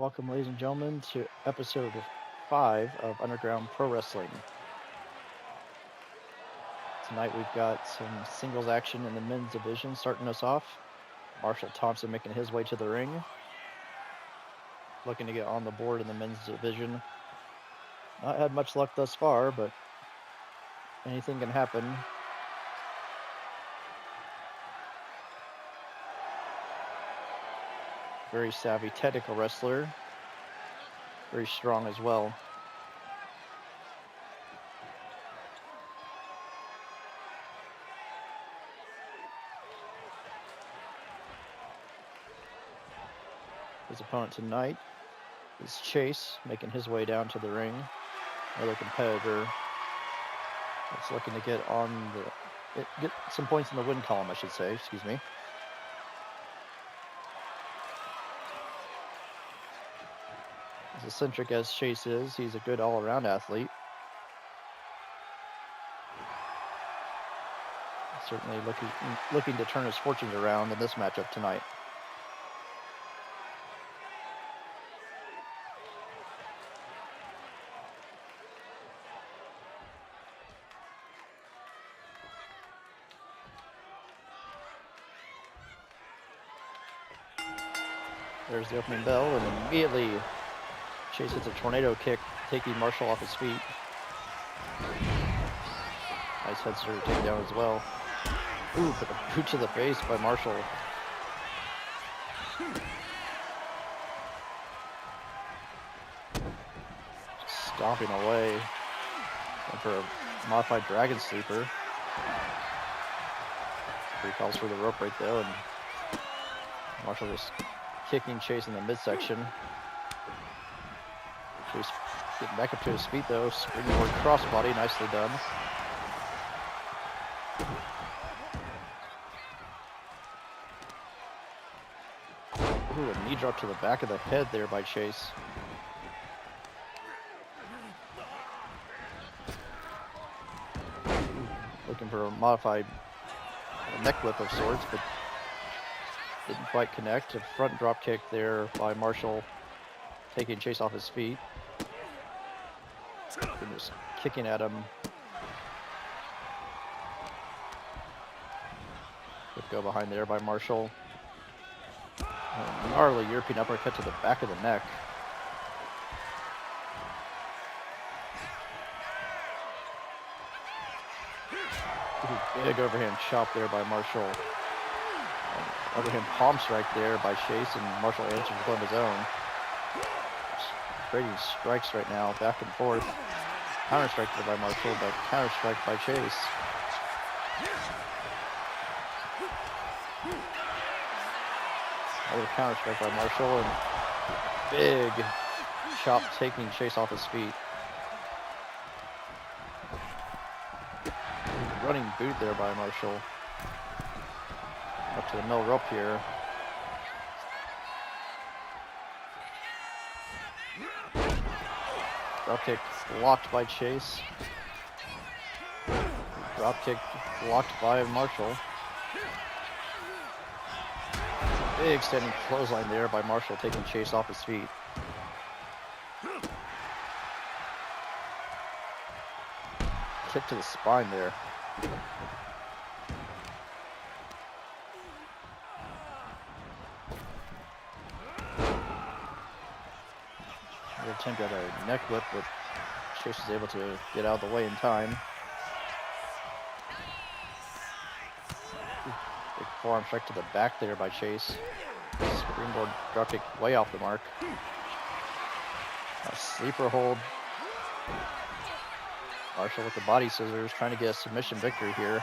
Welcome, ladies and gentlemen, to episode 5 of Underground Pro Wrestling. Tonight we've got some singles action in the men's division starting us off. Marshall Thompson making his way to the ring, looking to get on the board in the men's division. Not had much luck thus far, but anything can happen. Very savvy, technical wrestler. Very strong as well. His opponent tonight is Chase, making his way down to the ring. Another competitor that's looking to get some points in the win column, I should say. Excuse me. As eccentric as Chase is, he's a good all-around athlete. Certainly looking to turn his fortunes around in this matchup tonight. There's the opening bell, and immediately Chase hits a tornado kick, taking Marshall off his feet. Nice head start takedown as well. Ooh, but a boot to the face by Marshall. Stomping away. And for a modified Dragon Sleeper. He calls for the rope right there, and Marshall just kicking Chase in the midsection. Chase getting back up to his feet though. Springboard crossbody, nicely done. Ooh, a knee drop to the back of the head there by Chase. Looking for a modified neck whip of sorts, but didn't quite connect. A front drop kick there by Marshall, taking Chase off his feet. And just kicking at him. Good go behind there by Marshall. A gnarly European uppercut to the back of the neck. Ooh, big overhand chop there by Marshall. Overhand palm strike there by Chase, and Marshall answers with one of his own. Trading strikes right now, back and forth. Counter strike there by Marshall, but counter strike by Chase. Another counter strike by Marshall, and big chop taking Chase off his feet. Running boot there by Marshall. Up to the middle rope here. Drop kick blocked by Chase. Drop kick blocked by Marshall. Big standing clothesline there by Marshall, taking Chase off his feet. Kick to the spine there. Attempt at a neck whip, but Chase is able to get out of the way in time. Big forearm strike to the back there by Chase. Springboard drop kick way off the mark. A sleeper hold. Marshall with the body scissors, trying to get a submission victory here.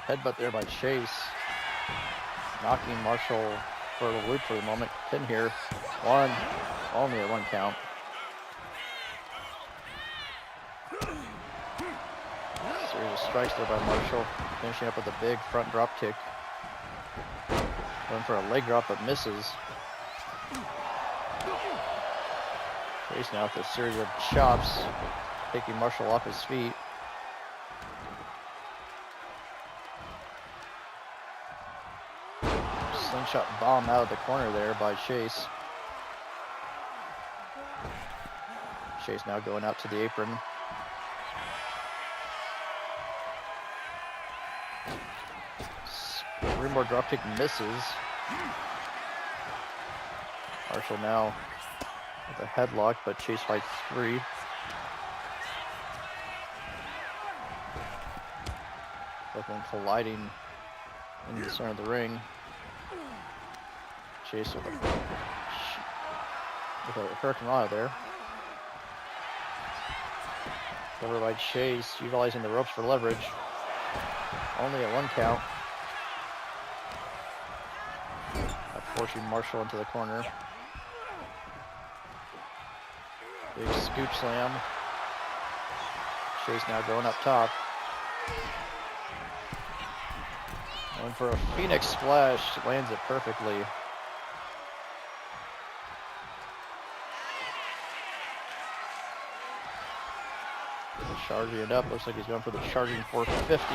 Headbutt there by Chase, knocking Marshall for a loop for the moment. Pin here. Only a one count. Series of strikes there by Marshall, finishing up with a big front drop kick. Going for a leg drop, but misses. Chase now with a series of chops, taking Marshall off his feet. slingshot bomb out of the corner there by Chase. Chase now going out to the apron. Springboard dropkick misses. Marshall now with a headlock, but Chase fights free. Both men colliding in the center of the ring. Chase with a Hurricane Rana there. Cover by Chase, utilizing the ropes for leverage. Only a 1 count. Forcing Marshall into the corner. Big scoop slam. Chase now going up top. Going for a Phoenix splash. Lands it perfectly. Charging it up. Looks like he's going for the charging 450.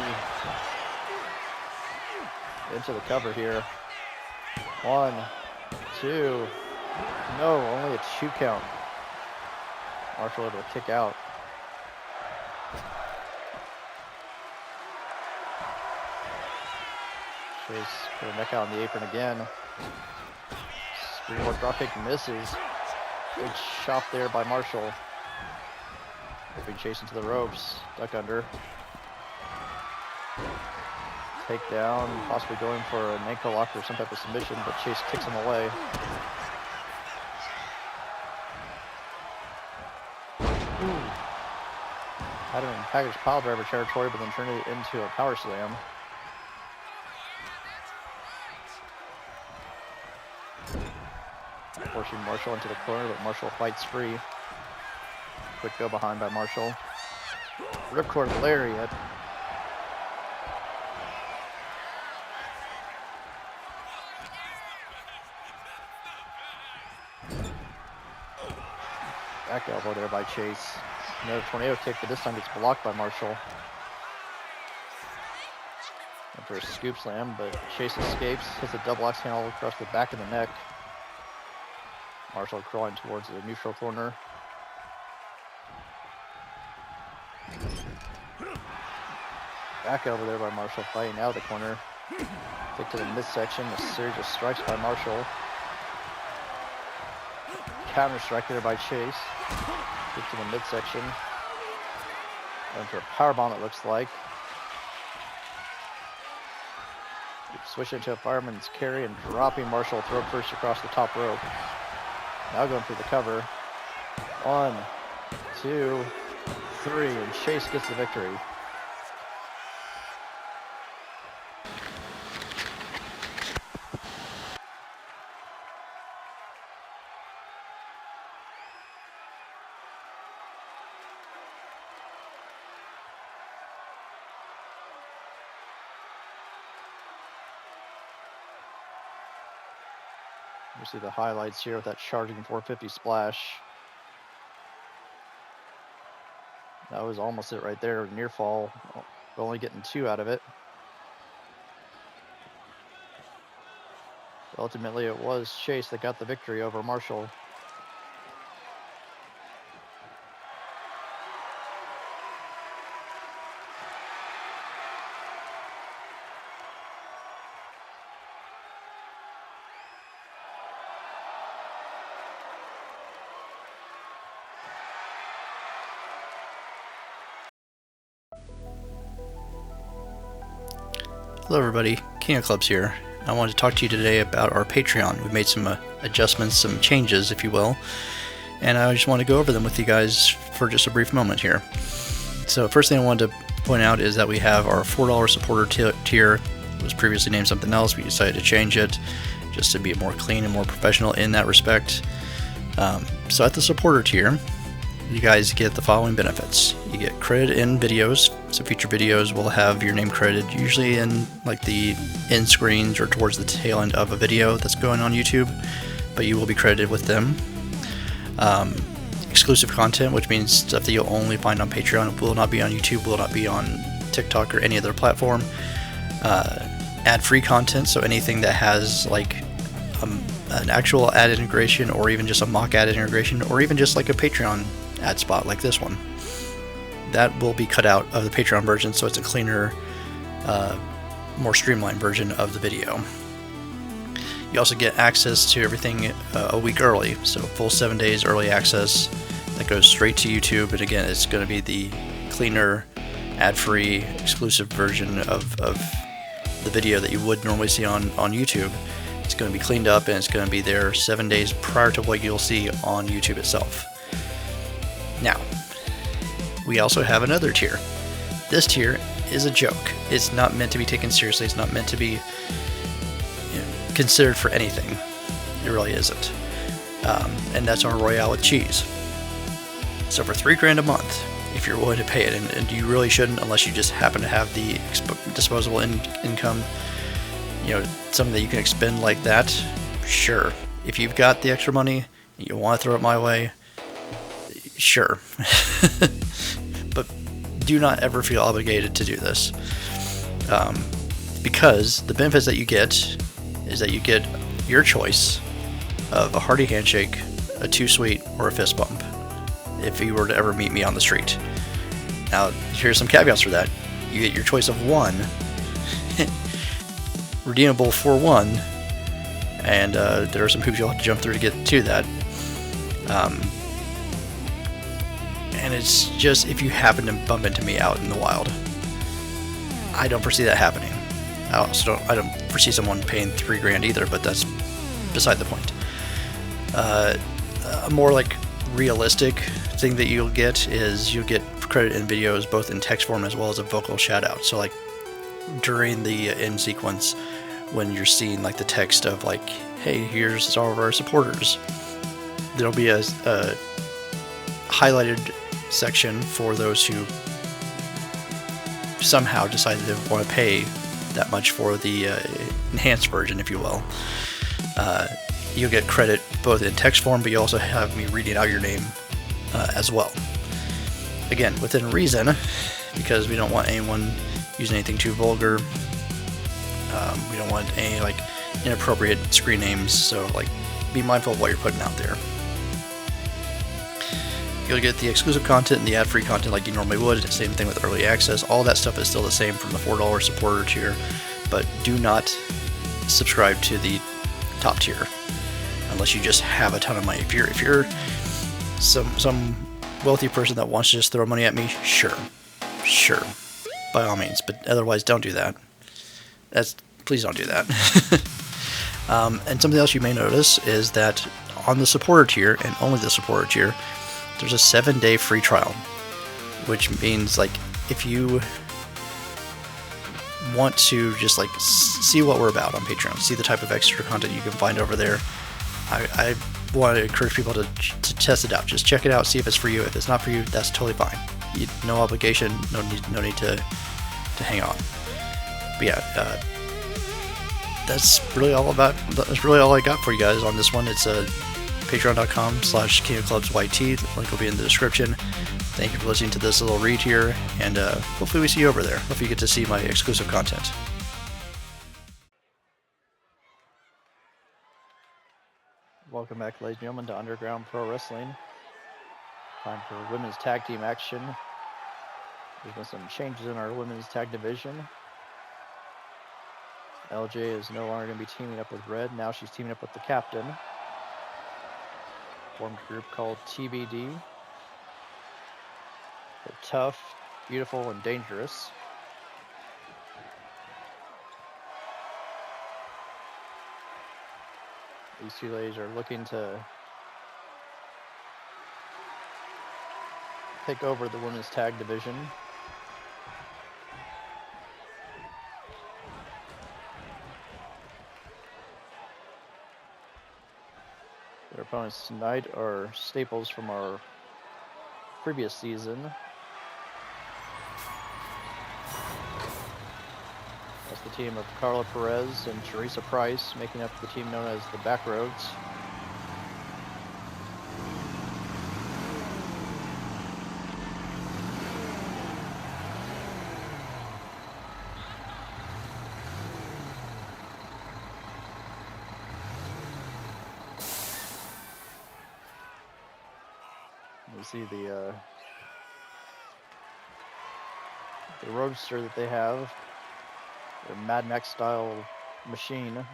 Into the cover here. 1, 2. No, only a 2 count. Marshall able to kick out. Chase put a neck out on the apron again. Springboard dropkick misses. Big chop there by Marshall. Moving Chase into the ropes. Duck under. Takedown, possibly going for an ankle lock or some type of submission, but Chase kicks him away. Had him in package pile driver territory, but then turned it into a power slam. Forcing Marshall into the corner, but Marshall fights free. Quick go behind by Marshall. Ripcord lariat. Back elbow there by Chase. Another tornado kick, but this time gets blocked by Marshall. And for a scoop slam, but Chase escapes, hits a double axe handle across the back of the neck. Marshall crawling towards the neutral corner. Back elbow there by Marshall, fighting out of the corner. Kick to the midsection, a series of strikes by Marshall. Counter strike there by Chase. Kick to the midsection. Going for a powerbomb, it looks like. Switching to a fireman's carry and dropping Marshall throat first across the top rope. Now going for the cover. 1, 2, 3, and Chase gets the victory. You see the highlights here with that charging 450 splash. That was almost it right there, near fall. Only getting 2 out of it. Ultimately, it was Chase that got the victory over Marshall. Hello everybody, King of Clubs here. I wanted to talk to you today about our Patreon. We've made some adjustments, some changes if you will, and I just want to go over them with you guys for just a brief moment here. So first thing I wanted to point out is that we have our $4 supporter tier. It was previously named something else. We decided to change it just to be more clean and more professional in that respect. So at the supporter tier, you guys get the following benefits. You get credit in videos, so future videos will have your name credited, usually in like the end screens or towards the tail end of a video that's going on YouTube, but you will be credited with them. Exclusive content, which means stuff that you'll only find on Patreon, will not be on YouTube, will not be on TikTok or any other platform. ad-free content, so anything that has like an actual ad integration, or even just a mock ad integration, or even just like a Patreon ad spot like this one, that will be cut out of the Patreon version, so it's a cleaner, more streamlined version of the video. You also get access to everything a week early, so full 7 days early access that goes straight to YouTube. And again, it's going to be the cleaner, ad-free, exclusive version of the video that you would normally see on YouTube. It's going to be cleaned up, and it's going to be there 7 days prior to what you'll see on YouTube itself. Now, we also have another tier. This tier is a joke. It's not meant to be taken seriously. It's not meant to be considered for anything. It really isn't. And that's our Royale with cheese. So for $3 a month, if you're willing to pay it, and you really shouldn't unless you just happen to have the disposable income, something that you can expend like that, sure. If you've got the extra money and you want to throw it my way, sure. But do not ever feel obligated to do this, because the benefits that you get is that you get your choice of a hearty handshake, a too sweet, or a fist bump if you were to ever meet me on the street. Now, here's some caveats for that. You get your choice of one, redeemable for one, and there are some hoops you'll have to jump through to get to that. And it's just if you happen to bump into me out in the wild. I don't foresee that happening. I don't foresee someone paying $3 either, but that's beside the point. A more like realistic thing that you'll get is you'll get credit in videos both in text form as well as a vocal shout out. So like during the end sequence, when you're seeing like the text of like, hey, here's all of our supporters, there'll be a highlighted section for those who somehow decided to want to pay that much for the enhanced version, if you will. You'll get credit both in text form, but you also have me reading out your name as well. Again, within reason, because we don't want anyone using anything too vulgar. We don't want any like inappropriate screen names, so like be mindful of what you're putting out there. You'll get the exclusive content and the ad-free content like you normally would. Same thing with early access. All that stuff is still the same from the $4 supporter tier, but do not subscribe to the top tier unless you just have a ton of money. If you're some wealthy person that wants to just throw money at me, sure, by all means. But otherwise, don't do that. Please don't do that. And something else you may notice is that on the supporter tier, and only the supporter tier, there's a 7-day free trial, which means like if you want to just like see what we're about on Patreon, see the type of extra content you can find over there, I want to encourage people to test it out. Just check it out, see if it's for you. If it's not for you, that's totally fine. No obligation, no need to hang on. But yeah, that's really all I got for you guys on this one. It's patreon.com/KingofClubsYT. The link will be in the description. Thank you for listening to this little read here, and hopefully we see you over there. Hopefully you get to see my exclusive content. Welcome back, ladies and gentlemen, to Underground Pro Wrestling. Time for women's tag team action. There's been some changes in our women's tag division. LJ is no longer going to be teaming up with Red. Now she's teaming up with the captain. Formed a group called TBD. They're tough, beautiful, and dangerous. These two ladies are looking to take over the women's tag division. Their opponents tonight are staples from our previous season. That's the team of Carla Perez and Teresa Price, making up the team known as the Backroads. You see the roadster that they have, their Mad Max style machine.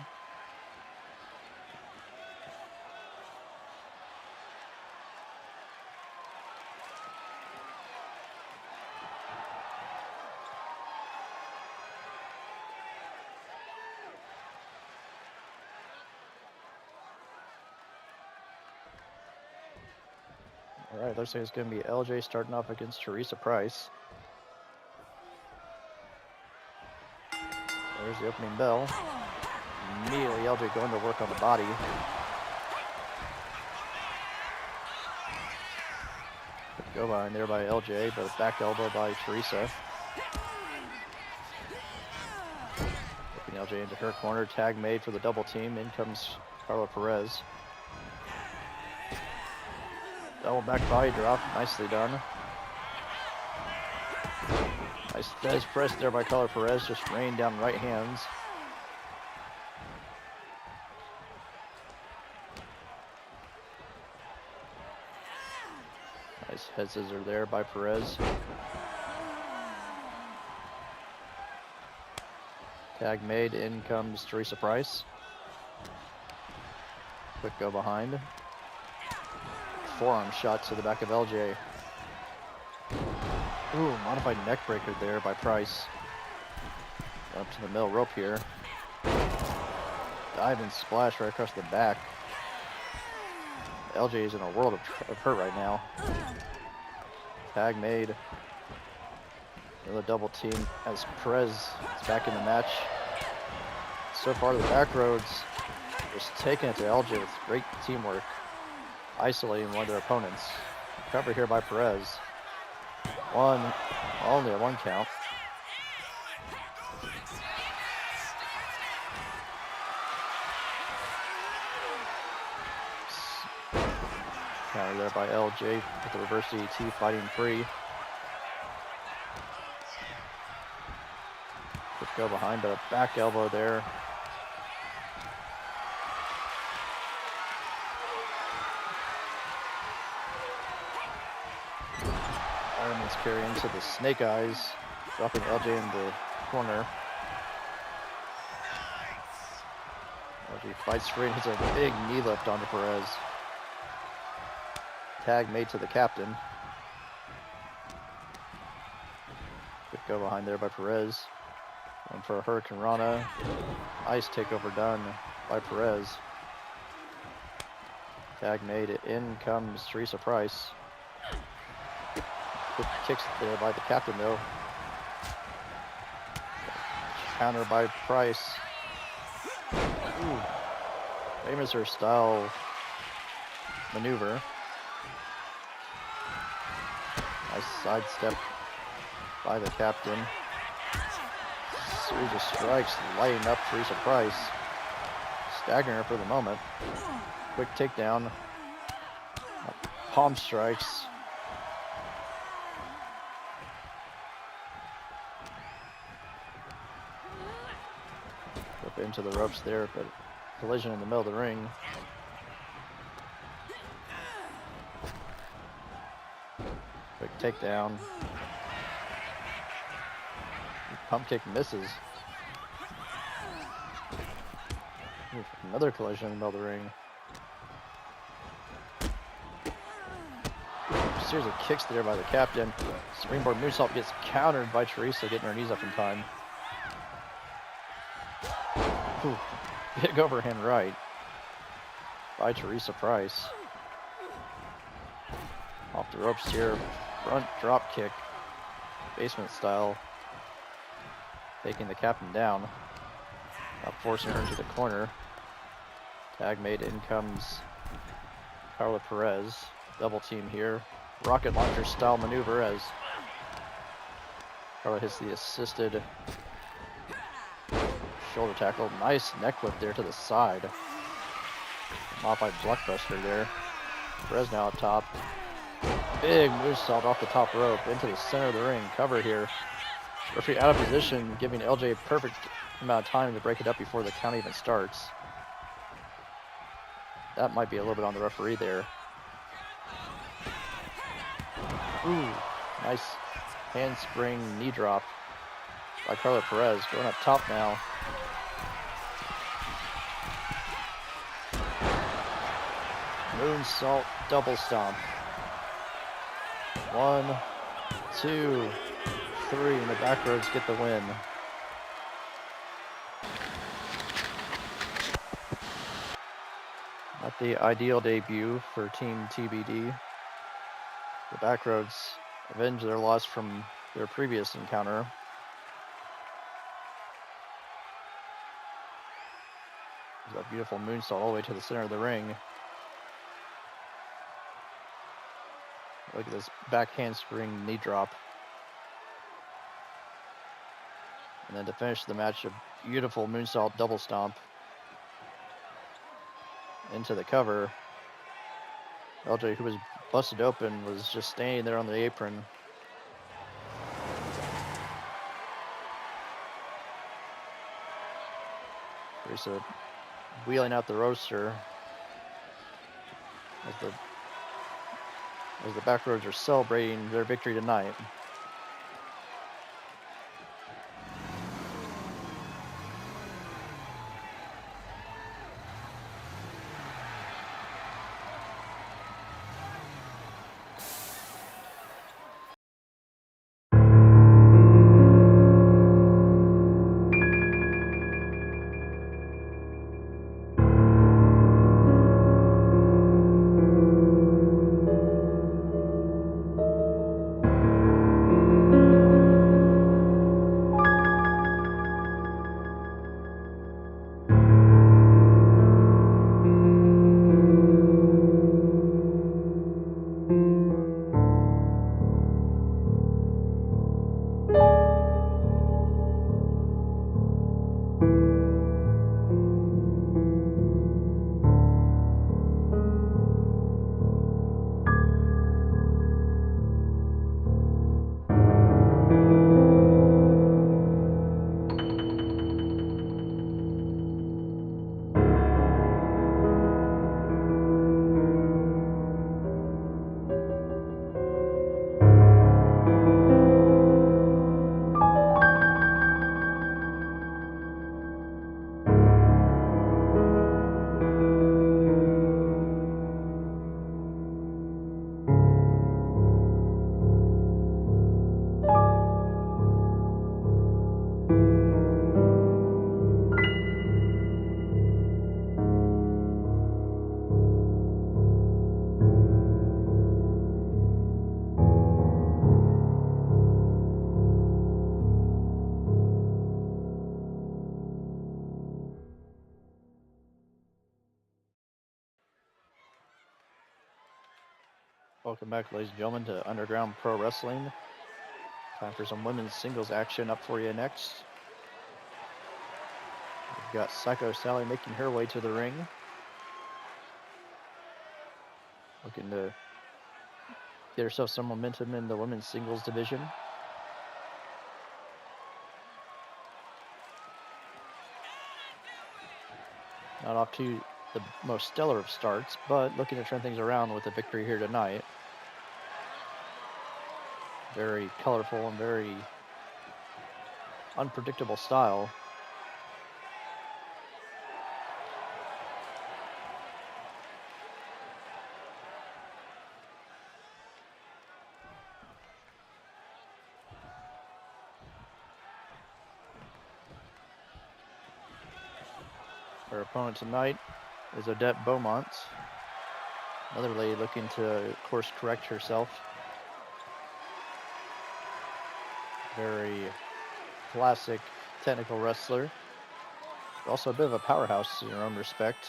All right, looks like it's going to be LJ starting off against Teresa Price. There's the opening bell. Immediately, LJ going to work on the body. Go behind there by LJ, but a back elbow by Teresa. Whipping LJ into her corner. Tag made for the double team. In comes Carla Perez. Double back body drop. Nicely done. Nice press there by Carla Perez. Just rained down right hands. Nice head scissor there by Perez. Tag made. In comes Teresa Price. Quick go behind. Forearm shot to the back of LJ. Ooh, modified neck breaker there by Price. Up to the middle rope here. Dive and splash right across the back. LJ is in a world of hurt right now. Tag made. Another double team as Perez is back in the match. So far the back roads just taking it to LJ with great teamwork. Isolating one of their opponents. Cover here by Perez. Only a 1 count. Counter there by LJ with the reverse DDT, fighting free. Quick go behind, but a back elbow there. Ironman's carry into the snake eyes, dropping LJ in the corner. LJ fights free and hits a big knee lift onto Perez. Tag made to the captain. Quick go behind there by Perez. And for a Hurricane Rana. Nice takeover done by Perez. Tag made. In comes Teresa Price. Quick kicks there by the captain though. Counter by Price. Ooh. Famous her style maneuver. Nice sidestep by the captain. Series of strikes lighting up Teresa Price. Staggering her for the moment. Quick takedown. Palm strikes. Up into the ropes there, but collision in the middle of the ring. Quick takedown. Pump kick misses. Ooh, another collision in the middle of the ring. Series of kicks there by the captain. Springboard moonsault gets countered by Teresa, getting her knees up in time. Ooh, big overhand right by Teresa Price. Off the ropes here. Front drop kick. Basement style. Taking the captain down. Now forcing her into the corner. Tag made. In comes Carla Perez. Double team here. Rocket launcher style maneuver as Carla hits the assisted shoulder tackle. Nice neck whip there to the side. Modified blockbuster there. Perez now up top. Big moonsault off the top rope into the center of the ring. Cover here. Referee out of position, giving LJ a perfect amount of time to break it up before the count even starts. That might be a little bit on the referee there. Ooh, nice handspring knee drop by Carla Perez. Going up top now. Moonsault double stomp. 1, 2, 3, and the back rows get the win. Not the ideal debut for Team TBD. The Backroads avenge their loss from their previous encounter. There's that beautiful moonsault all the way to the center of the ring. Look at this back handspring knee drop. And then to finish the match, a beautiful moonsault double stomp into the cover. LJ, who was busted open, was just standing there on the apron. Teresa wheeling out the roaster as the Backroads are celebrating their victory tonight. Welcome back, ladies and gentlemen, to Underground Pro Wrestling. Time for some women's singles action up for you next. We've got Psycho Sally making her way to the ring. Looking to get herself some momentum in the women's singles division. Not off to the most stellar of starts, but looking to turn things around with a victory here tonight. Very colorful and very unpredictable style. Her opponent tonight is Odette Beaumont. Another lady looking to course correct herself. Very classic technical wrestler. Also a bit of a powerhouse in her own respect.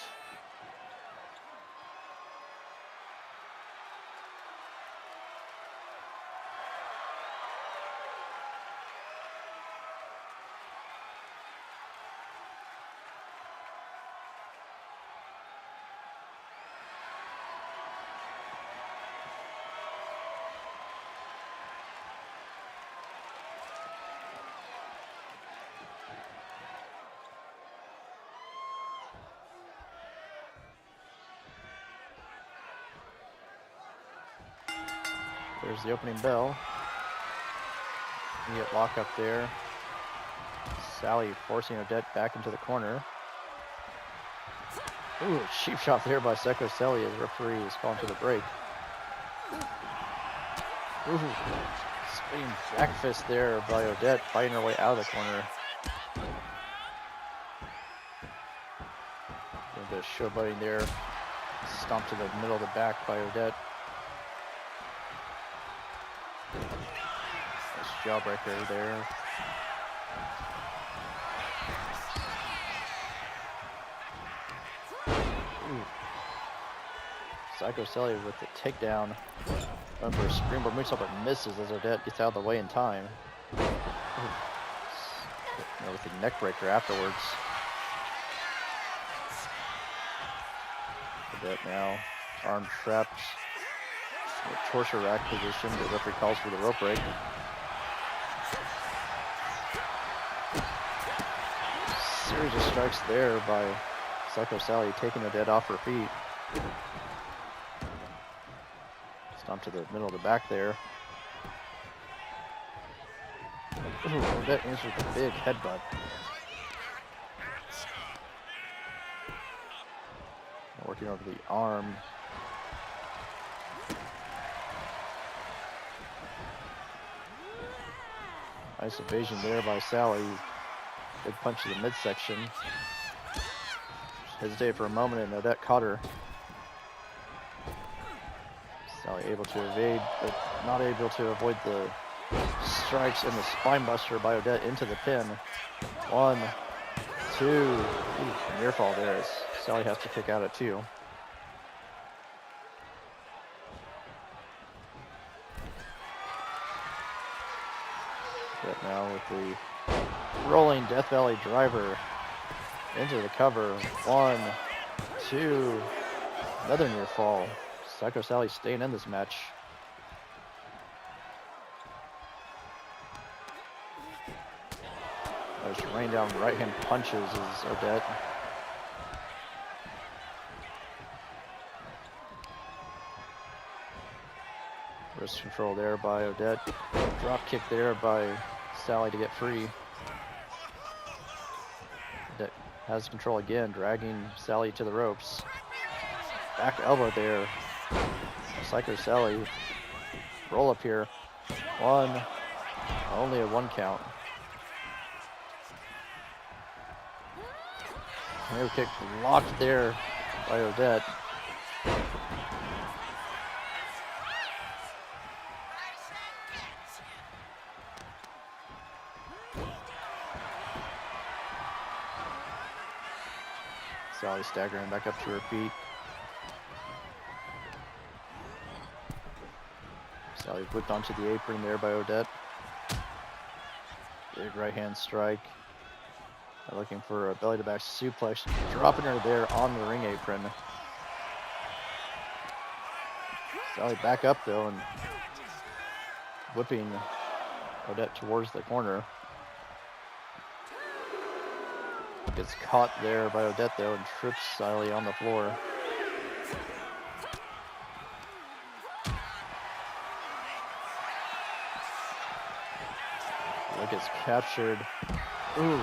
There's the opening bell. You get lock up there. Sally forcing Odette back into the corner. Ooh, cheap shot there by Psycho Sally as referee is calling for the break. Ooh, spinning back fist there by Odette, fighting her way out of the corner. A bit of showboating there. Stomp to the middle of the back by Odette. Nice jawbreaker there. Ooh. Psycho Sally with the takedown. Going for a springboard moonsault, but misses as Odette gets out of the way in time. With the neck breaker afterwards. Odette now arm trapped. Torture rack position. The referee calls for the rope break. Series of strikes there by Psycho Sally, taking Odette off her feet. Stomp to the middle of the back there. Ooh, Odette answered the big headbutt. Working over the arm. Nice evasion there by Sally. Big punch to the midsection. Hesitated for a moment and Odette caught her. Sally able to evade, but not able to avoid the strikes and the spine buster by Odette into the pin. 1, 2. Ooh, near fall there as Sally has to kick out at 2. Odette now with the rolling Death Valley driver into the cover. 1, 2. Another near fall. Psycho Sally staying in this match. Just rain down right hand punches is Odette. Wrist control there by Odette. Drop kick there by Sally to get free. Odette has control again, dragging Sally to the ropes. Back elbow there. Psycho Sally. Roll up here. 1. Only a 1 count. Tornado kick blocked there by Odette. Sally staggering back up to her feet. Sally whipped onto the apron there by Odette. Big right hand strike. They're looking for a belly to back suplex. Dropping her there on the ring apron. Sally back up though and whipping Odette towards the corner. Gets caught there by Odette though and trips Sally on the floor. Odette gets captured. Ooh.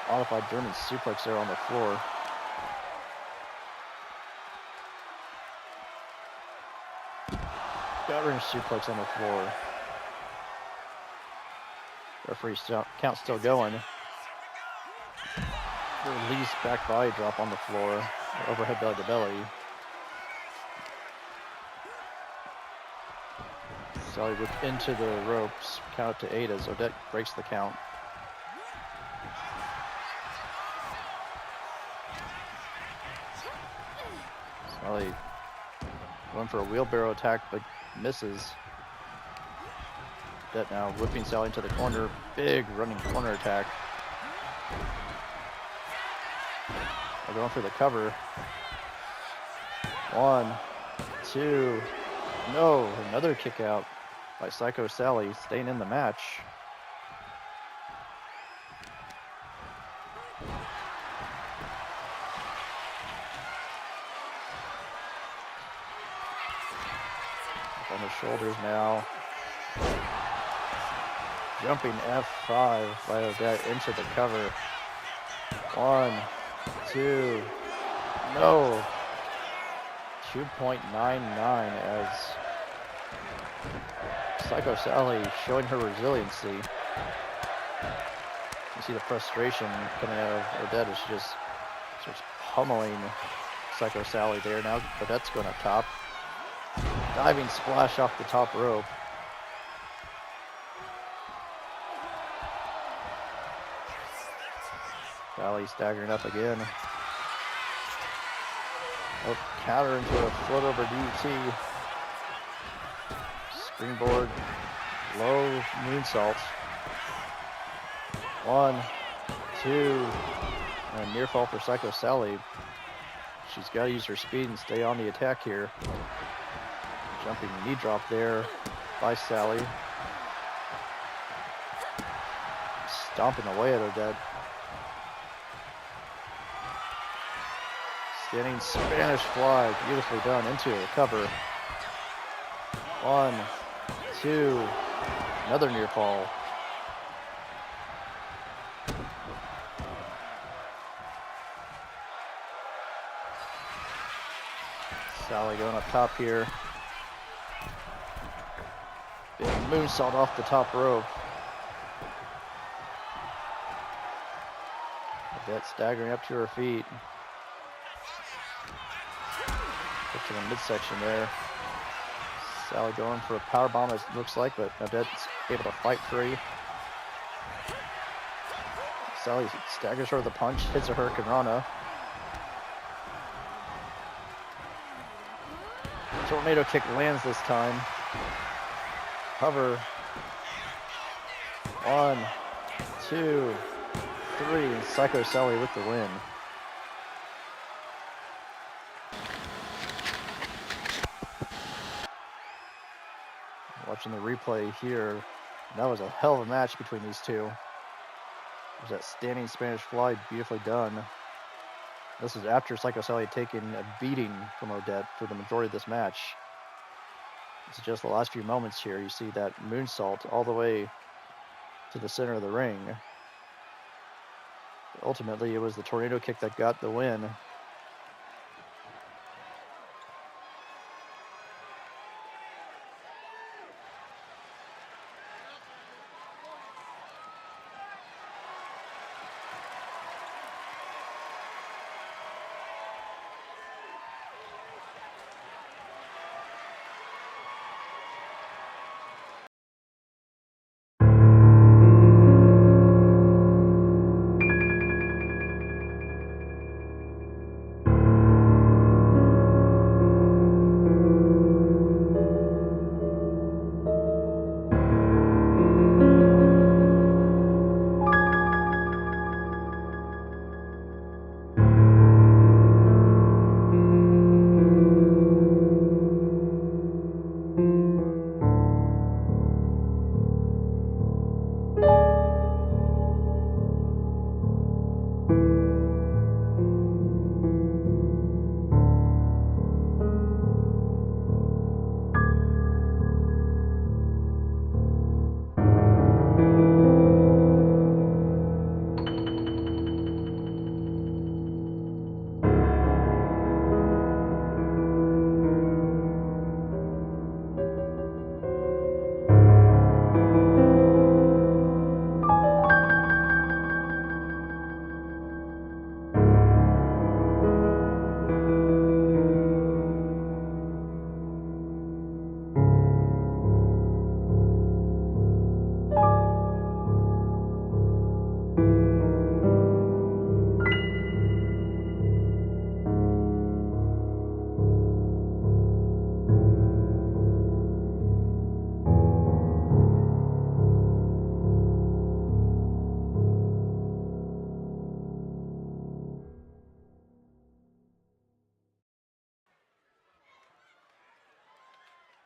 Modified German suplex there on the floor. Gut-wrench suplex on the floor. Referee's count still going. Release back body drop on the floor. Overhead belly to belly. Sally whipped into the ropes. Count to 8 as Odette breaks the count. Sally going for a wheelbarrow attack but misses. Odette now whipping Sally into the corner. Big running corner attack. They're going for the cover. 1, 2. No, another kick out by Psycho Sally, staying in the match. on the shoulders now. Jumping F5 by Odette into the cover. 1, 2, no. 2.99 as Psycho Sally showing her resiliency. You see the frustration coming out of Odette as she just starts pummeling Psycho Sally there. Now Odette's going up top. Diving splash off the top rope. Sally staggering up again. Oh, counter into a float over DT. Springboard, low moonsault. 1, 2, and a near fall for Psycho Sally. She's got to use her speed and stay on the attack here. Jumping knee drop there by Sally. Stomping away at Odette. Standing Spanish fly, beautifully done into a cover. 1, 2, another near fall. Sally going up top here. Big moonsault off the top rope. Odette staggering up to her feet. Up to the midsection there. Sally going for a power bomb, it looks like, but Odette's able to fight free. Sally staggers her with a punch, hits a Hurricane Rana. Tornado kick lands this time. Cover. 1, 2, 3. Psycho Sally with the win. Watching the replay here, that was a hell of a match between these two. There's that standing Spanish fly, beautifully done. This is after Psycho Sally had taken a beating from Odette for the majority of this match. It's just the last few moments here. You see that moonsault all the way to the center of the ring. Ultimately, it was the tornado kick that got the win.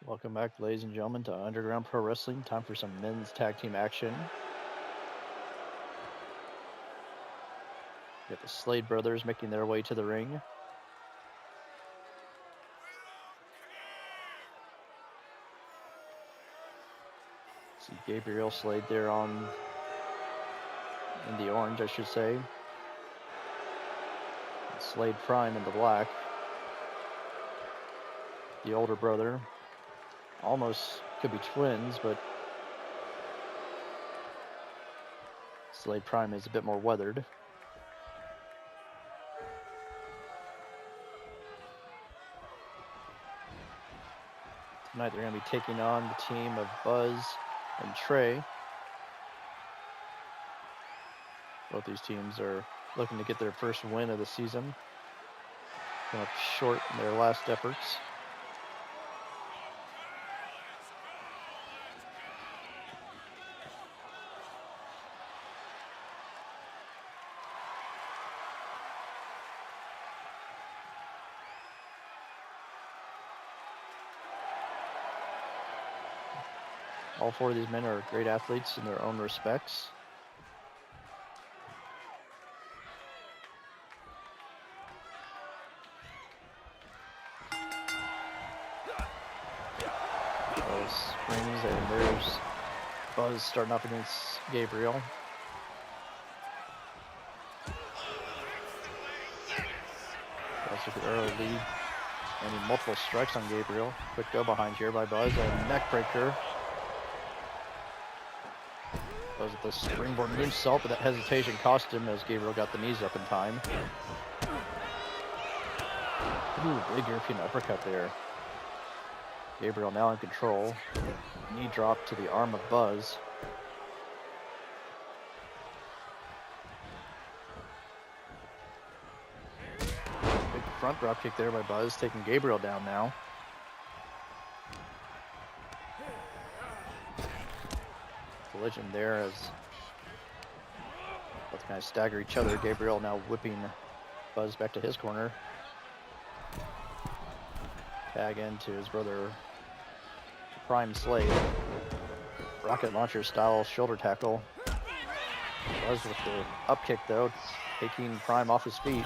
Welcome back, ladies and gentlemen, to Underground Pro Wrestling. Time for some men's tag team action. Got the Slade brothers making their way to the ring. See Gabriel Slade there in the orange, I should say. Slade Prime in the black. The older brother. Almost could be twins, but Slade Prime is a bit more weathered. Tonight they're going to be taking on the team of Buzz and Trey. Both these teams are looking to get their first win of the season. Come up short in their last efforts. All four of these men are great athletes in their own respects. Those springs, and there's Buzz starting up against Gabriel. Let's look at early lead. And multiple strikes on Gabriel. Quick go behind here by Buzz. A neck breaker. Buzz with the springboard moonsault, but that hesitation cost him as Gabriel got the knees up in time. Ooh, big European uppercut there. Gabriel now in control. Knee drop to the arm of Buzz. Big front drop kick there by Buzz, taking Gabriel down now. Collision there as both kind of stagger each other. Gabriel now whipping Buzz back to his corner. Tag into his brother Prime Slade. Rocket launcher style shoulder tackle. Buzz with the up kick though, taking Prime off his feet.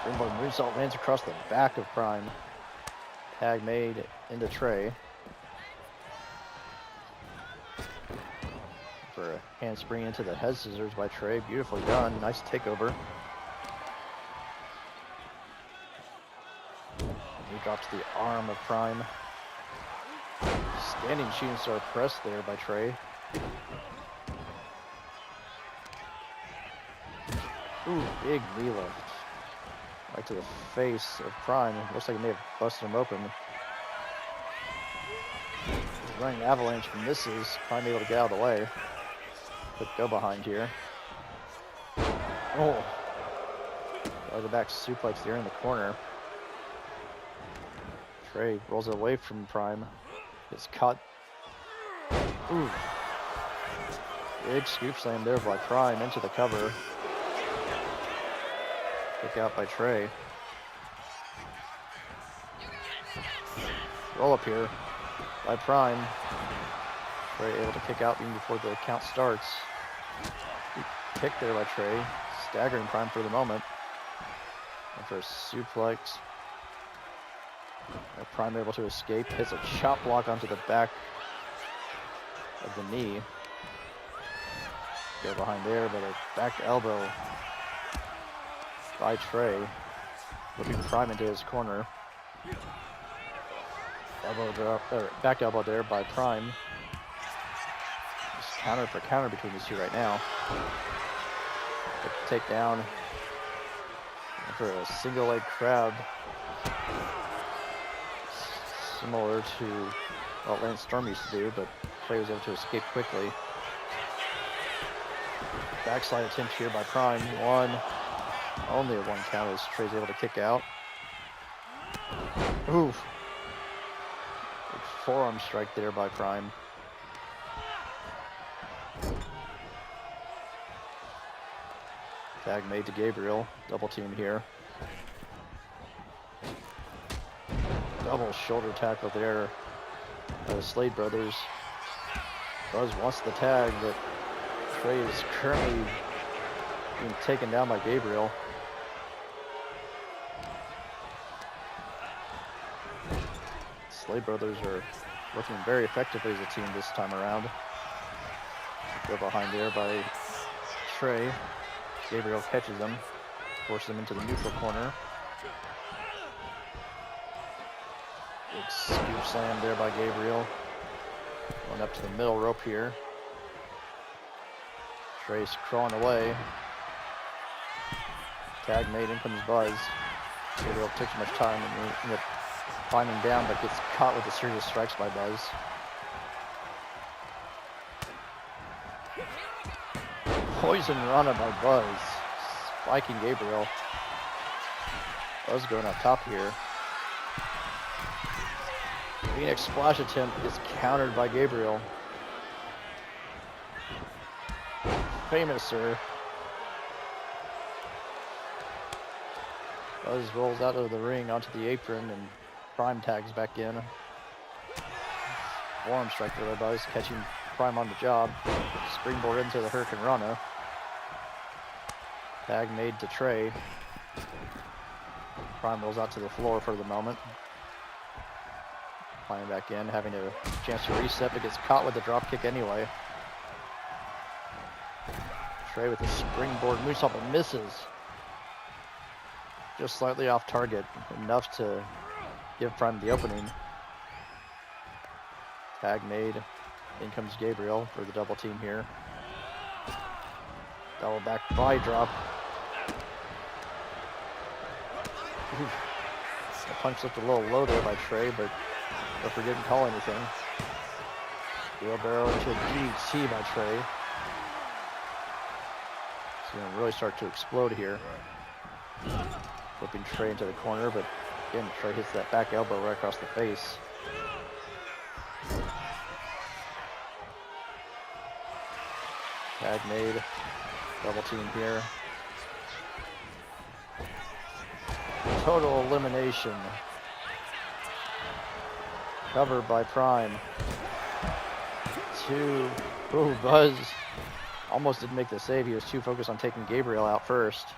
Springboard moonsault lands across the back of Prime. Tag made into Trey. For a handspring into the head scissors by Trey. Beautifully done. Nice takeover. He drops the arm of Prime. Standing shooting star press there by Trey. Ooh, big knee lift. Right to the face of Prime. Looks like he may have busted him open. Running avalanche misses. Prime able to get out of the way. Quick go behind here. Oh. The back suplex there in the corner. Trey rolls away from Prime. Gets caught. Ooh. Big scoop slam there by Prime into the cover. Kick out by Trey. Roll up here by Prime. Trey able to kick out even before the count starts. Kick there by Trey. Staggering Prime for the moment. And for a suplex. Prime able to escape. Hits a chop block onto the back of the knee. Go behind there, but a back elbow by Trey. Whipping Prime into his corner. Elbow drop, or back elbow there by Prime. Just counter for counter between these two right now. Take down for a single leg crab. Similar to what Lance Storm used to do, but Trey was able to escape quickly. Backslide attempt here by Prime. Only a one count as Trey's able to kick out. Oof. Big forearm strike there by Prime. Tag made to Gabriel. Double team here. Double shoulder tackle there by the Slade brothers. Buzz wants the tag, but Trey is currently being taken down by Gabriel. Slade brothers are working very effectively as a team this time around. Go behind there by Trey. Gabriel catches him, forces him into the neutral corner. Big scoop slam there by Gabriel. Going up to the middle rope here. Trey's crawling away. Tag made, in comes Buzz. Gabriel took too much time and ended up climbing down, but gets caught with a series of strikes by Buzz. Poison Rana by Buzz. Spiking Gabriel. Buzz going up top here. Phoenix splash attempt is countered by Gabriel. Famous, sir. Buzz rolls out of the ring onto the apron and Prime tags back in. Forearm strike there by Buzz, catching Prime on the job. Springboard into the Hurricane Rana. Tag made to Trey. Prime rolls out to the floor for the moment. Climbing back in, having a chance to reset, but gets caught with the drop kick anyway. Trey with a springboard moonsault, but misses. Just slightly off target, enough to give Prime the opening. Tag made. In comes Gabriel for the double team here. Double back body drop. The punch looked a little low there by Trey, but Rooker didn't call anything. Wheelbarrow into a DDT by Trey. It's going to really start to explode here. Flipping Trey into the corner, but again, Trey hits that back elbow right across the face. Tag made. Double team here. Total elimination. Covered by Prime. Ooh, Buzz almost didn't make the save. He was too focused on taking Gabriel out first.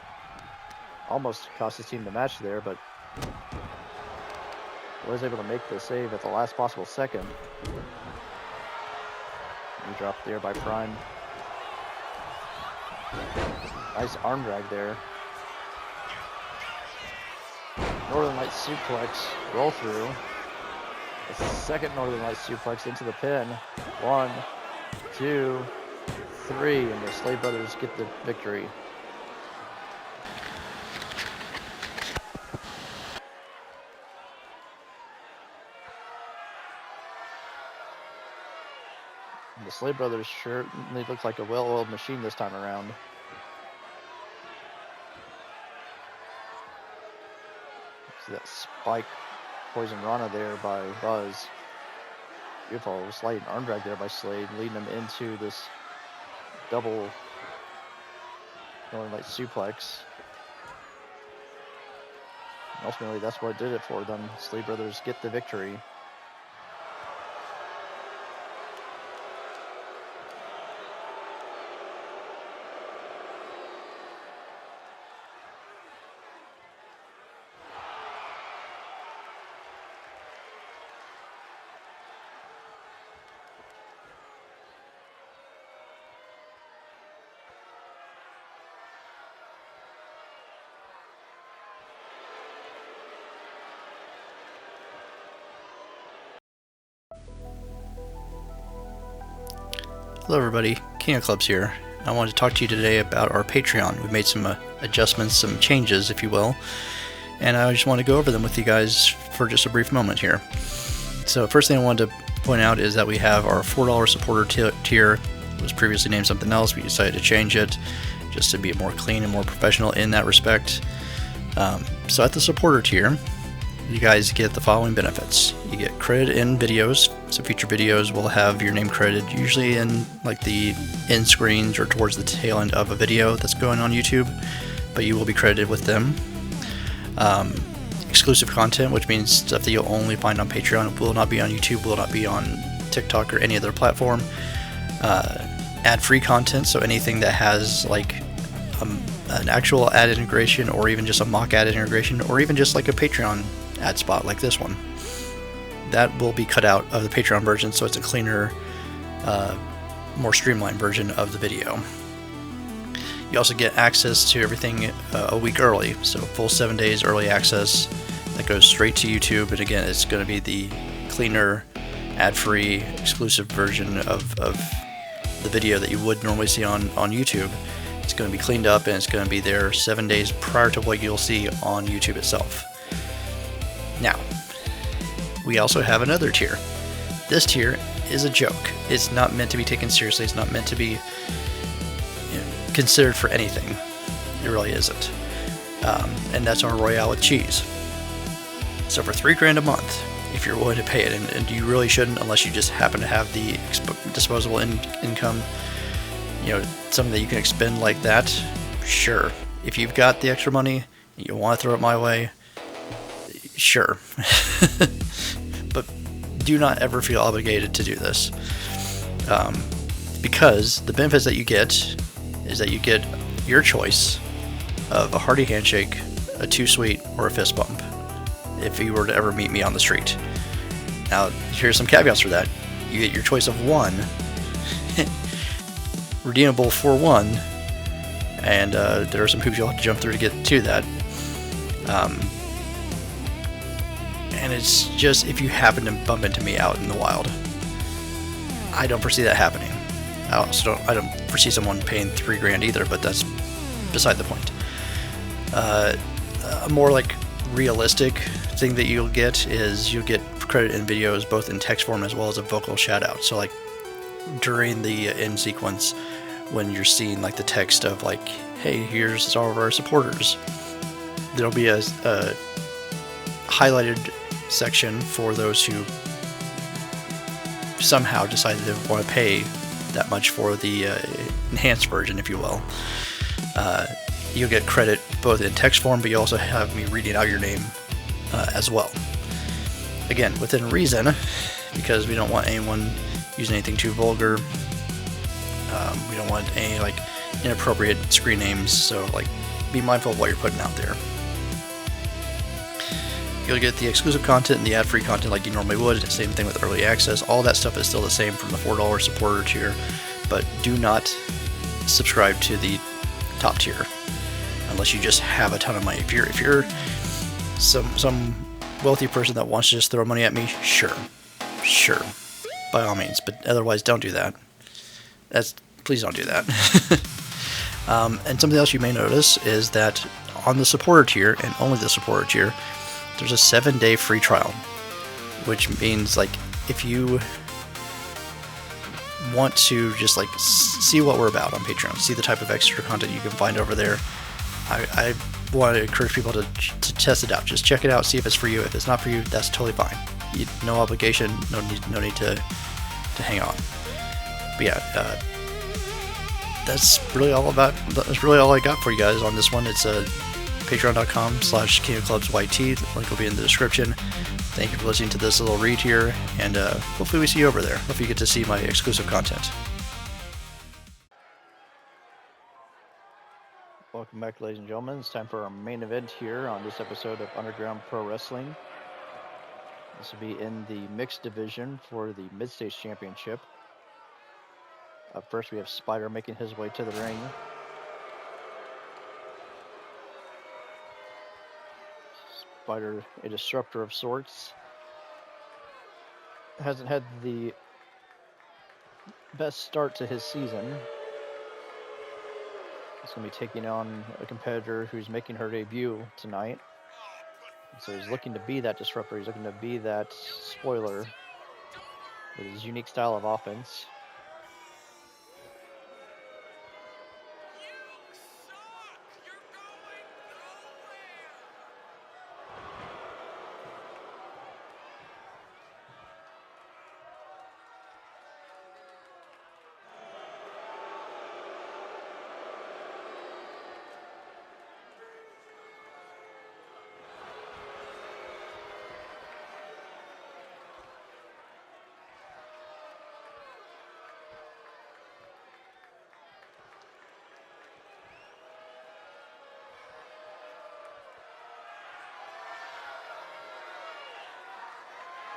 Almost cost his team the match there, but was able to make the save at the last possible second. He dropped there by Prime. Nice arm drag there. Northern Light suplex, roll through. The second Northern Light suplex into the pin. 1, 2, 3, and the Slade Brothers get the victory. And the Slade Brothers certainly look like a well-oiled machine this time around. See that spike Poison Rana there by Buzz. Beautiful sliding arm drag there by Slade, leading them into this double Northern Light suplex. And ultimately, that's what did it for them. Slade Brothers get the victory. Hello everybody, King of Clubs here. I wanted to talk to you today about our Patreon. We've made some adjustments, some changes, if you will, and I just want to go over them with you guys for just a brief moment here. So first thing I wanted to point out is that we have our $4 supporter tier. It was previously named something else. We decided to change it just to be more clean and more professional in that respect. So at the supporter tier, you guys get the following benefits. You get credit in videos, so future videos will have your name credited, usually in like the end screens or towards the tail end of a video that's going on YouTube, but you will be credited with them. Exclusive content, which means stuff that you'll only find on Patreon, will not be on YouTube, will not be on TikTok or any other platform. Ad-free content, so anything that has like an actual ad integration, or even just a mock ad integration, or even just like a Patreon ad spot like this one. that will be cut out of the Patreon version, so it's a cleaner, more streamlined version of the video. You also get access to everything a week early, so full 7 days early access that goes straight to YouTube. And again, it's going to be the cleaner, ad-free, exclusive version of the video that you would normally see on YouTube. It's going to be cleaned up, and it's going to be there 7 days prior to what you'll see on YouTube itself. Now, we also have another tier. This tier is a joke. It's not meant to be taken seriously. It's not meant to be considered for anything. It really isn't. And that's our Royale with cheese. So for $3 a month, if you're willing to pay it, and you really shouldn't unless you just happen to have the disposable income, something that you can expend like that, sure. If you've got the extra money and you want to throw it my way, sure. But do not ever feel obligated to do this, because the benefits that you get is that you get your choice of a hearty handshake, a too sweet, or a fist bump if you were to ever meet me on the street. Now, here's some caveats for that. You get your choice of one, redeemable for one, and there are some hoops you'll have to jump through to get to that. And it's just if you happen to bump into me out in the wild. I don't foresee that happening. I don't foresee someone paying $3 either, but that's beside the point. A more like realistic thing that you'll get is you'll get credit in videos both in text form as well as a vocal shout out. So like during the end sequence, when you're seeing like the text of like, hey, here's all of our supporters, there'll be a highlighted section for those who somehow decided to want to pay that much for the enhanced version, if you will. You'll get credit both in text form, but you also have me reading out your name as well. Again, within reason, because we don't want anyone using anything too vulgar. We don't want any like inappropriate screen names, so like be mindful of what you're putting out there. You'll get the exclusive content and the ad-free content like you normally would. Same thing with early access. All that stuff is still the same from the $4 supporter tier, but do not subscribe to the top tier unless you just have a ton of money. If you're some wealthy person that wants to just throw money at me, sure, by all means. But otherwise, don't do that. Please don't do that. And something else you may notice is that on the supporter tier, and only the supporter tier, there's a 7-day free trial, which means like if you want to just like see what we're about on Patreon, see the type of extra content you can find over there, I want to encourage people to test it out. Just check it out, see if it's for you. If it's not for you, that's totally fine. No obligation, no need to hang on. But yeah, that's really all I got for you guys on this one. It's patreon.com/KingofClubsYT. The link will be in the description. Thank you for listening to this little read here, and hopefully we see you over there. Hopefully you get to see my exclusive content. Welcome back, ladies and gentlemen. It's time for our main event here on this episode of Underground Pro Wrestling. This will be in the mixed division for the Mid-States Championship. Up first, we have Spider making his way to the ring. Spider, a disruptor of sorts, hasn't had the best start to his season. He's going to be taking on a competitor who's making her debut tonight. So he's looking to be that disruptor. He's looking to be that spoiler with his unique style of offense.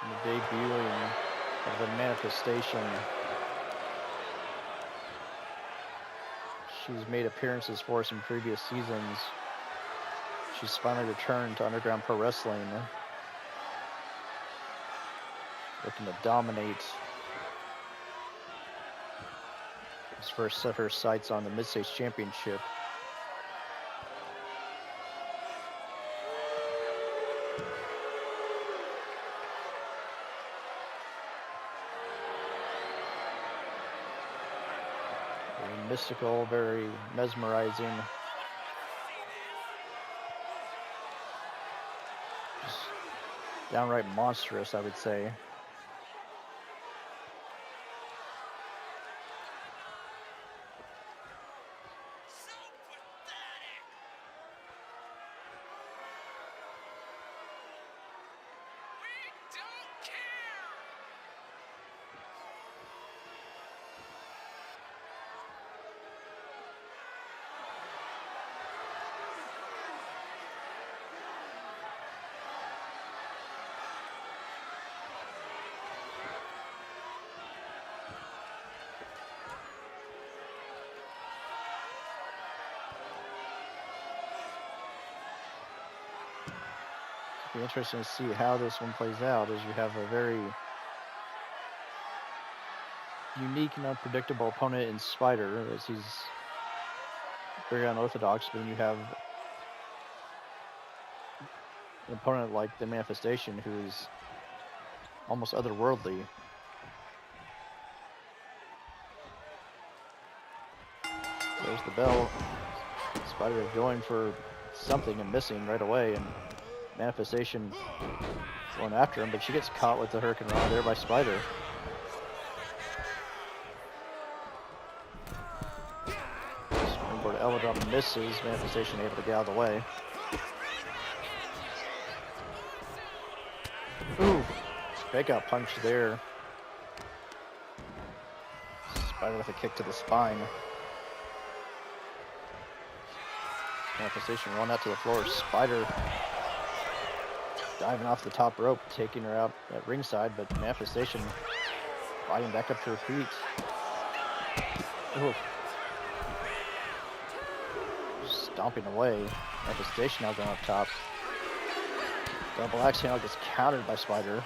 And the debuting of the Manifestation. She's made appearances for us in previous seasons. She's finally returned to Underground Pro Wrestling, looking to dominate. She's first set her sights on the Mid-States Championship. Very mystical, very mesmerizing. Just downright monstrous, I would say. Be interesting to see how this one plays out, as you have a very unique and unpredictable opponent in Spider, as he's very unorthodox, but then you have an opponent like the Manifestation who's almost otherworldly. There's the bell. Spider going for something and missing right away, and Manifestation going after him, but she gets caught with the Hurricane Rana there by Spider. Springboard elbow drop misses. Manifestation able to get out of the way. Ooh, fake out punch there. Spider with a kick to the spine. Manifestation rolling out to the floor. Spider diving off the top rope, taking her out at ringside, but Manifestation fighting back up to her feet. Ooh. Stomping away. Manifestation now going up top. Double axe handle gets countered by Spider.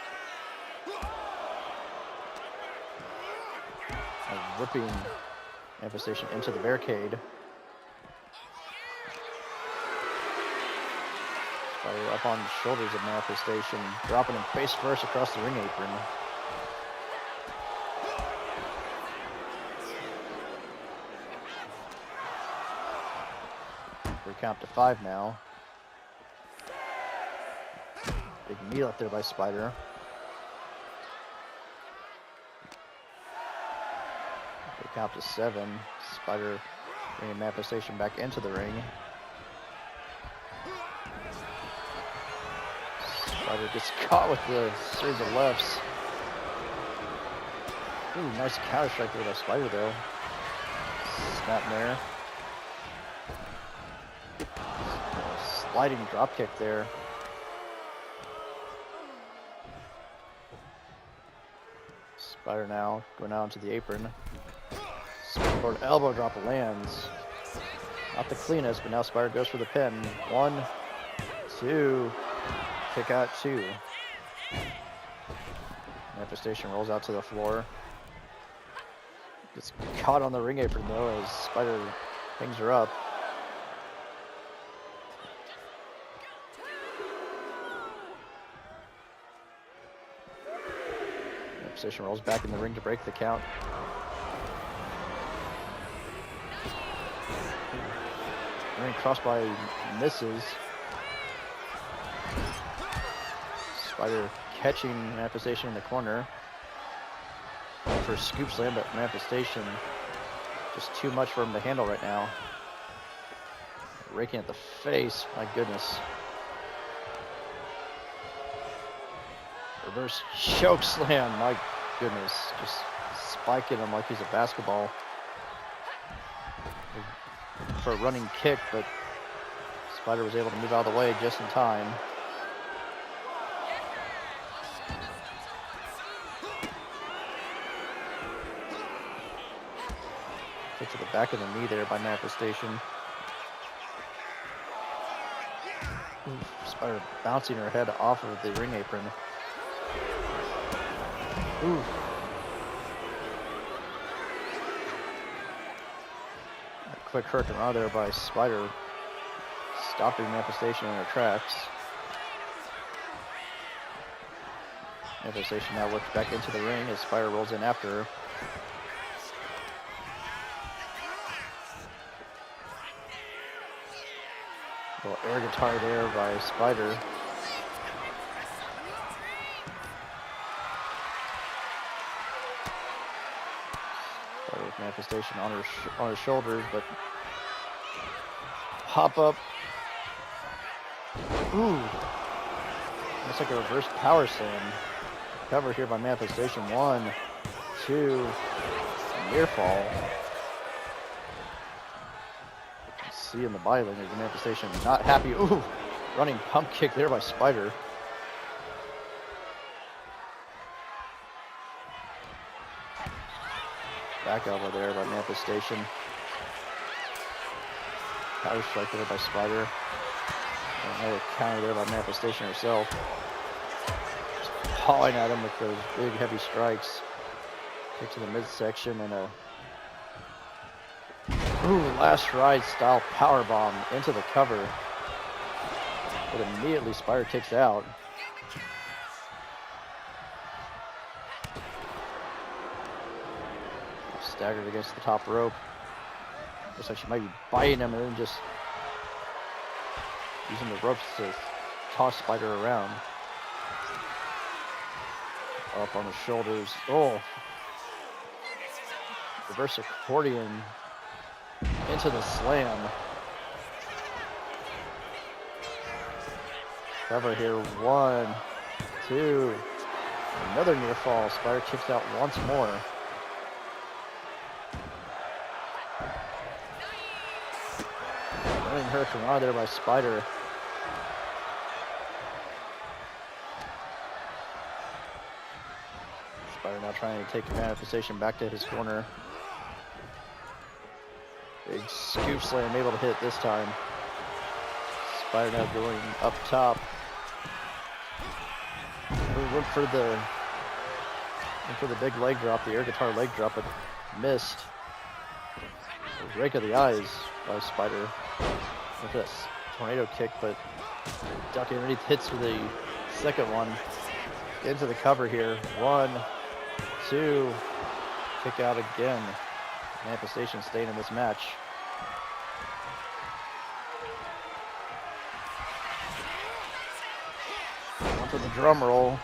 And whipping Manifestation into the barricade. Spider up on the shoulders of Manifestation, dropping him face first across the ring apron. We count to 5 now. Big knee up there by Spider. We count to 7. Spider bringing Manifestation back into the ring. Spider gets caught with the series of lefts. Ooh, nice counter strike there by Spider though. Snap there. Sliding drop kick there. Spider now going out into the apron. Springboard elbow drop lands. Not the cleanest, but now Spider goes for the pin. 1, 2. Kick out 2. Manifestation rolls out to the floor. Gets caught on the ring apron though as Spider hangs her up. Manifestation rolls back in the ring to break the count. Ring crossbody misses. Spider catching Manifestation in the corner. For a scoop slam, but Manifestation just too much for him to handle right now. Raking at the face, my goodness. Reverse choke slam, my goodness. Just spiking him like he's a basketball. For a running kick, but Spider was able to move out of the way just in time. Kick to the back of the knee there by Manifestation. Spider bouncing her head off of the ring apron. Ooh. A quick hurricane there by Spider, stopping Manifestation in her tracks. Manifestation now works back into the ring as Spider rolls in after her. Little air guitar there by Spider. Spider with Manifestation on her shoulders, but pop up. Ooh, looks like a reverse power slam. Cover here by Manifestation. 1, 2, near fall. See in the body language, the Manifestation not happy. Ooh, running pump kick there by Spider. Back elbow there by Manifestation. Power strike there by Spider. Another counter there by Manifestation herself. Just pawing at him with those big heavy strikes. Kick to the midsection and a last ride style power bomb into the cover. But immediately Spider kicks out. Staggered against the top rope. Looks like she might be biting him and then just using the ropes to toss Spider around. Up on the shoulders. Oh. Reverse accordion into the slam. Cover here. 1, 2. Another near fall. Spider kicks out once more. Running her from out there by Spider. Spider now trying to take Manifestation back to his corner. Big scoop slam able to hit this time. Spider now going up top. Went for the big leg drop, the air guitar leg drop, but missed. Rake of the eyes by Spider. With this tornado kick, but ducking underneath, hits for the second one. Get into the cover here. 1, 2. Kick out again. Manifestation staying in this match. Onto the drum roll.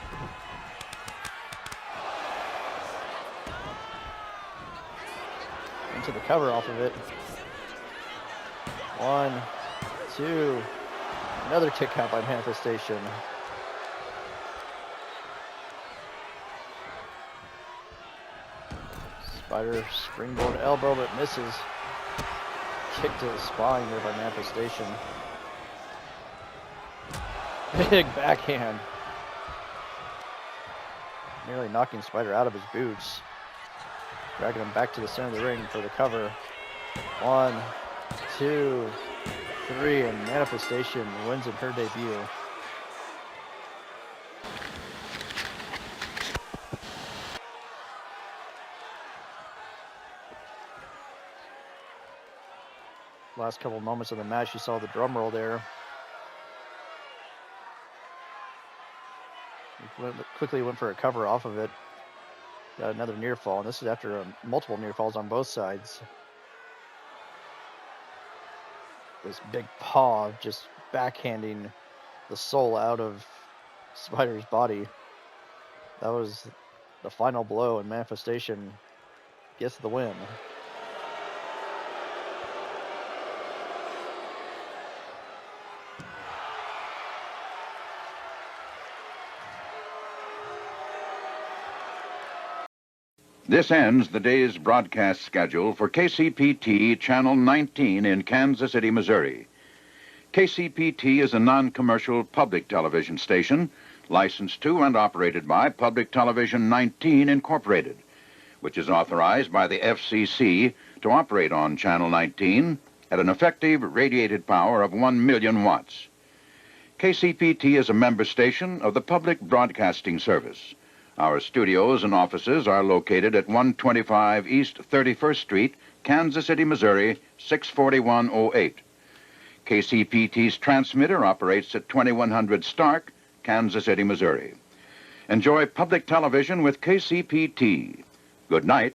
Into the cover off of it. 1, 2. Another kick out by Manifestation. Spider springboard elbow, but misses. Kick to the spine there by Manifestation. Big backhand. Nearly knocking Spider out of his boots. Dragging him back to the center of the ring for the cover. 1, 2, 3, and Manifestation wins in her debut. Last couple moments of the match, you saw the drum roll there. Quickly went for a cover off of it. Got another near fall, and this is after multiple near falls on both sides. This big paw just backhanding the soul out of Spider's body. That was the final blow, and Manifestation gets the win. This ends the day's broadcast schedule for KCPT Channel 19 in Kansas City, Missouri. KCPT is a non-commercial public television station licensed to and operated by Public Television 19 Incorporated. which is authorized by the FCC to operate on Channel 19 at an effective radiated power of 1 million watts. KCPT is a member station of the Public Broadcasting Service. Our studios and offices are located at 125 East 31st Street, Kansas City, Missouri, 64108. KCPT's transmitter operates at 2100 Stark, Kansas City, Missouri. Enjoy public television with KCPT. Good night.